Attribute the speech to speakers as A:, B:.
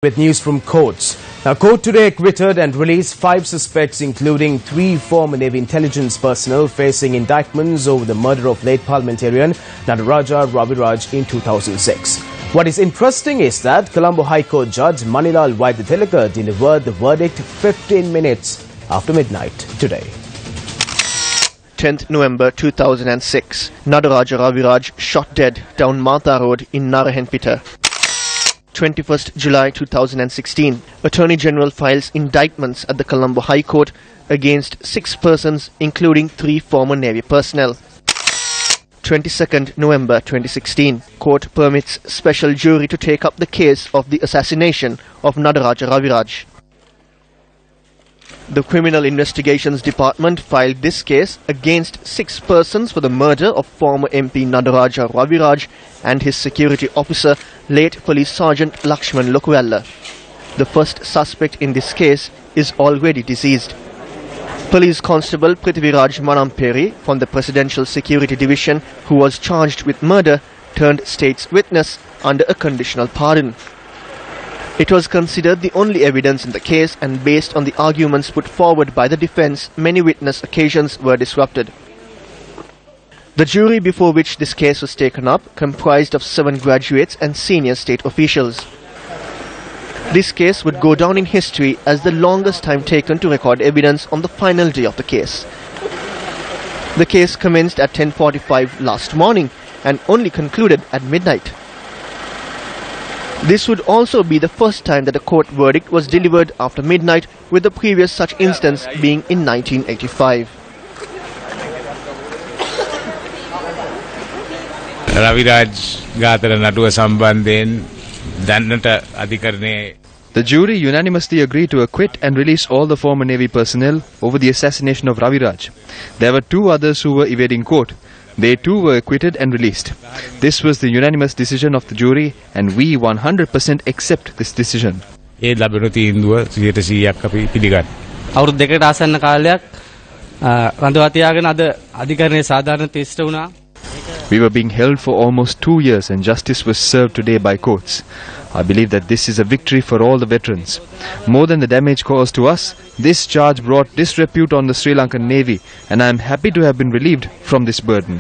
A: With news from courts. Now, court today acquitted and released 5 suspects, including 3 former Navy intelligence personnel facing indictments over the murder of late parliamentarian Nadarajah Raviraj in 2006. What is interesting is that Colombo High Court Judge Manilal Vaidyathilaka delivered the verdict 15 minutes after midnight today.
B: 10th November 2006, Nadarajah Raviraj shot dead down Mata Road in Narahenpita. 21st July 2016, Attorney General files indictments at the Colombo High Court against 6 persons, including 3 former Navy personnel. 22nd November 2016, court permits special jury to take up the case of the assassination of Nadarajah Raviraj. The Criminal Investigations Department filed this case against 6 persons for the murder of former MP Nadarajah Raviraj and his security officer, late Police Sergeant Lakshman Lokwella. The first suspect in this case is already deceased. Police Constable Prithviraj Manamperi from the Presidential Security Division, who was charged with murder, turned state's witness under a conditional pardon. It was considered the only evidence in the case, and based on the arguments put forward by the defense, many witness occasions were disrupted. The jury before which this case was taken up comprised of 7 graduates and senior state officials. This case would go down in history as the longest time taken to record evidence on the final day of the case. The case commenced at 10:45 last morning and only concluded at midnight. This would also be the first time that a court verdict was delivered after midnight, with the previous such instance being in 1985.
C: The jury unanimously agreed to acquit and release all the former Navy personnel over the assassination of Raviraj. There were 2 others who were evading court. They too were acquitted and released. This was the unanimous decision of the jury, and we 100% accept this decision.
D: We
C: were being held for almost 2 years, and justice was served today by courts. I believe that this is a victory for all the veterans. More than the damage caused to us, this charge brought disrepute on the Sri Lankan Navy, and I am happy to have been relieved from this burden.